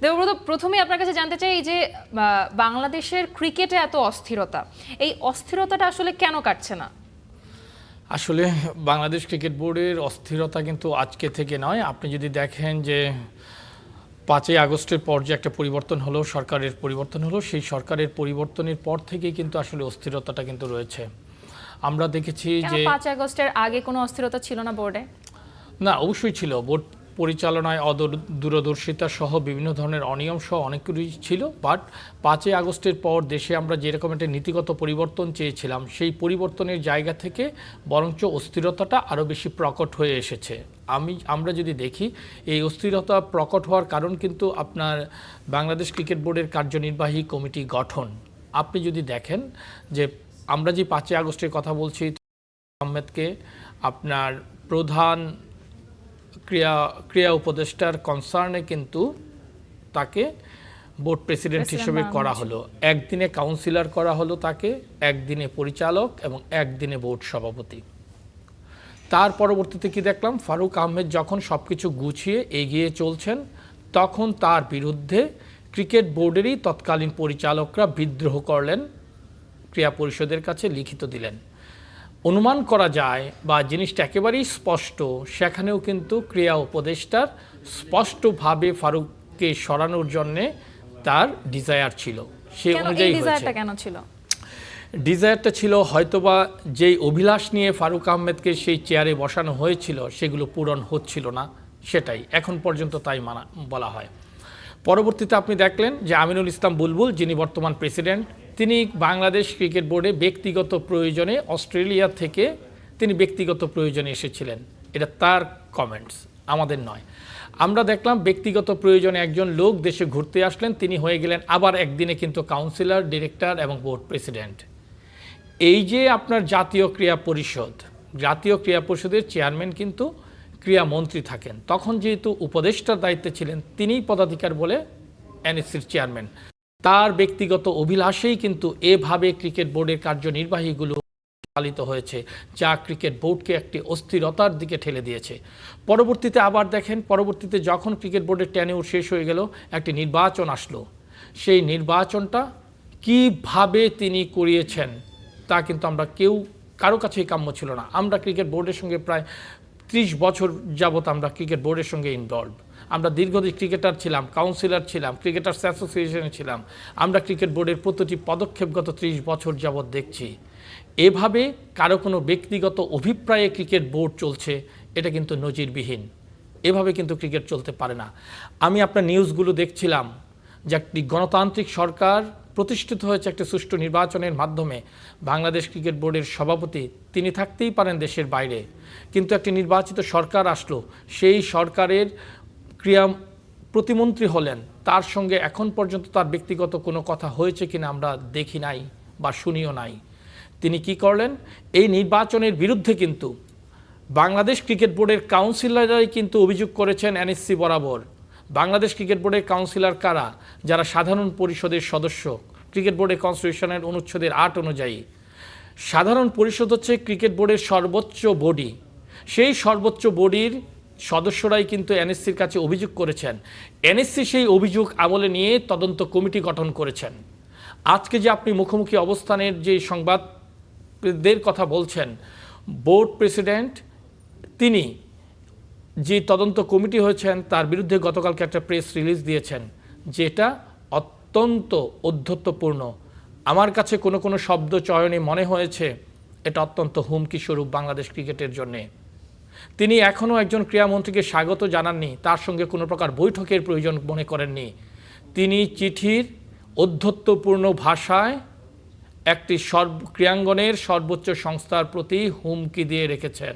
দেবব্রত, প্রথমেই আপনার কাছে জানতে চাই যে বাংলাদেশের ক্রিকেটে এত অস্থিরতা, এই অস্থিরতাটা আসলে কেন কাটছে না? আসলে বাংলাদেশ ক্রিকেট বোর্ডের অস্থিরতা কিন্তু আজকে থেকে নয়। আপনি যদি দেখেন যে 5ই আগস্টের পর যে একটা পরিবর্তন হলো, সরকারের পরিবর্তন হলো, সেই সরকারের পরিবর্তনের পর থেকেই কিন্তু আসলে অস্থিরতাটা কিন্তু রয়েছে। আমরা দেখেছি যে 5 আগস্টের আগে কোনো অস্থিরতা ছিল না বোর্ডে? না, অবশ্যই ছিল। বোর্ড পরিচালনায় দূরদর্শিতা সহ বিভিন্ন ধরনের অনিয়ম সহ অনেক কিছুই ছিল। বাট 5ই আগস্টের পর দেশে আমরা যেরকম একটা নীতিগত পরিবর্তন চেয়েছিলাম, সেই পরিবর্তনের জায়গা থেকে বরঞ্চ অস্থিরতাটা আরও বেশি প্রকট হয়ে এসেছে। আমরা যদি দেখি, এই অস্থিরতা প্রকট হওয়ার কারণ কিন্তু আপনার বাংলাদেশ ক্রিকেট বোর্ডের কার্যনির্বাহী কমিটি গঠন। আপনি যদি দেখেন যে আমরা যে 5ই আগস্টের কথা বলছি, আহমেদকে আপনার প্রধান ক্রিয়া উপদেষ্টার কনসার্নে কিন্তু তাকে বোর্ড প্রেসিডেন্ট হিসেবে করা হলো। একদিনে কাউন্সিলর করা হলো তাকে, একদিনে পরিচালক এবং একদিনে বোর্ড সভাপতি। তার পরবর্তীতে কি দেখলাম, ফারুক আহমেদ যখন সব কিছু গুছিয়ে এগিয়ে চলছেন, তখন তার বিরুদ্ধে ক্রিকেট বোর্ডেরই তৎকালীন পরিচালকরা বিদ্রোহ করলেন, ক্রীড়া পরিষদের কাছে লিখিত দিলেন। অনুমান করা যায় বা জিনিসটা একেবারেই স্পষ্ট, সেখানেও কিন্তু ক্রীড়া উপদেষ্টার স্পষ্টভাবে ফারুককে সরানোর জন্যে তার ডিজায়ার ছিল। সেই অনুযায়ী ডিজায়ারটা কেন ছিল? ডিজায়ারটা ছিল হয়তোবা যেই অভিলাষ নিয়ে ফারুক আহমেদকে সেই চেয়ারে বসানো হয়েছিল, সেগুলো পূরণ হচ্ছিল না, সেটাই এখন পর্যন্ত তাই বলা হয়। পরবর্তীতে আপনি দেখলেন যে আমিনুল ইসলাম বুলবুল, যিনি বর্তমান প্রেসিডেন্ট, তিনি বাংলাদেশ ক্রিকেট বোর্ডে ব্যক্তিগত প্রয়োজনে অস্ট্রেলিয়া থেকে তিনি ব্যক্তিগত প্রয়োজনে এসেছিলেন। এটা তার কমেন্টস, আমাদের নয়। আমরা দেখলাম ব্যক্তিগত প্রয়োজনে একজন লোক দেশে ঘুরতে আসলেন, তিনি হয়ে গেলেন আবার একদিনে কিন্তু কাউন্সিলর, ডিরেক্টর এবং বোর্ড প্রেসিডেন্ট। এই যে আপনার জাতীয় ক্রীড়া পরিষদের চেয়ারম্যান কিন্তু ক্রীড়া মন্ত্রী থাকেন, তখন যেহেতু উপদেষ্টার দায়িত্বে ছিলেন, তিনিই পদাধিকার বলে এনএসসির চেয়ারম্যান। তার ব্যক্তিগত অভিলাষেই কিন্তু এভাবে ক্রিকেট বোর্ডের কার্যনির্বাহীগুলো চালিত হয়েছে, যা ক্রিকেট বোর্ডকে একটি অস্থিরতার দিকে ঠেলে দিয়েছে। পরবর্তীতে আবার দেখেন, পরবর্তীতে যখন ক্রিকেট বোর্ডের টেনিউর শেষ হয়ে গেল, একটি নির্বাচন আসলো। সেই নির্বাচনটা কিভাবে তিনি করিয়েছেন তা কিন্তু আমরা কারো কাছেই কাম্য ছিল না। আমরা ক্রিকেট বোর্ডের সঙ্গে প্রায় 30 বছর যাবৎ আমরা ক্রিকেট বোর্ডের সঙ্গে ইনভলভ। আমরা দীর্ঘদিন ক্রিকেটার ছিলাম, কাউন্সিলর ছিলাম, ক্রিকেটার্স অ্যাসোসিয়েশনে ছিলাম। আমরা ক্রিকেট বোর্ডের প্রতিটি পদক্ষেপ গত 30 বছর যাবৎ দেখছি। এভাবে কারো কোনো ব্যক্তিগত অভিপ্রায়ে ক্রিকেট বোর্ড চলছে, এটা কিন্তু নজিরবিহীন। এভাবে কিন্তু ক্রিকেট চলতে পারে না। আমি আপনার নিউজগুলো দেখছিলাম যে একটি গণতান্ত্রিক সরকার প্রতিষ্ঠিত হয়েছে একটি সুষ্ঠু নির্বাচনের মাধ্যমে। বাংলাদেশ ক্রিকেট বোর্ডের সভাপতি তিনি থাকতেই পারেন দেশের বাইরে, কিন্তু একটি নির্বাচিত সরকার আসলো, সেই সরকারের ক্রীড়া প্রতিমন্ত্রী হলেন, তার সঙ্গে এখন পর্যন্ত তার ব্যক্তিগত কোনো কথা হয়েছে কিনা আমরা দেখি নাই বা শুনিও নাই। তিনি কি করলেন, এই নির্বাচনের বিরুদ্ধে কিন্তু বাংলাদেশ ক্রিকেট বোর্ডের কাউন্সিলররাই কিন্তু অভিযোগ করেছেন এনএসসি বরাবর। বাংলাদেশ ক্রিকেট বোর্ডের কাউন্সিলর কারা? যারা সাধারণ পরিষদের সদস্য। ক্রিকেট বোর্ডের কনস্টিটিউশনের অনুচ্ছেদের 8 অনুযায়ী সাধারণ পরিষদ হচ্ছে ক্রিকেট বোর্ডের সর্বোচ্চ বডি। সেই সর্বোচ্চ বডির সদস্যরাই কিন্তু এনএসসির কাছে অভিযোগ করেছেন। এনএসসি সেই অভিযোগ আমলে নিয়ে তদন্ত কমিটি গঠন করেছেন। আজকে যে আপনি মুখোমুখি অবস্থানের যে সংবাদদের কথা বলছেন, বোর্ড প্রেসিডেন্ট তিনি যে তদন্ত কমিটি হয়েছেন, তার বিরুদ্ধে গতকালকে একটা প্রেস রিলিজ দিয়েছেন, যেটা অত্যন্ত ঔদ্ধত্যপূর্ণ। আমার কাছে কোনো কোনো শব্দ চয়নে মনে হয়েছে এটা অত্যন্ত হুমকি স্বরূপ বাংলাদেশ ক্রিকেটের জন্যে। তিনি এখনও একজন ক্রীড়ামন্ত্রীকে স্বাগত জানাননি, তার সঙ্গে কোনো প্রকার বৈঠকের প্রয়োজন মনে করেননি। তিনি চিঠির ঔদ্ধত্যপূর্ণ ভাষায় একটি ক্রীড়াঙ্গনের সর্বোচ্চ সংস্থার প্রতি হুমকি দিয়ে রেখেছেন।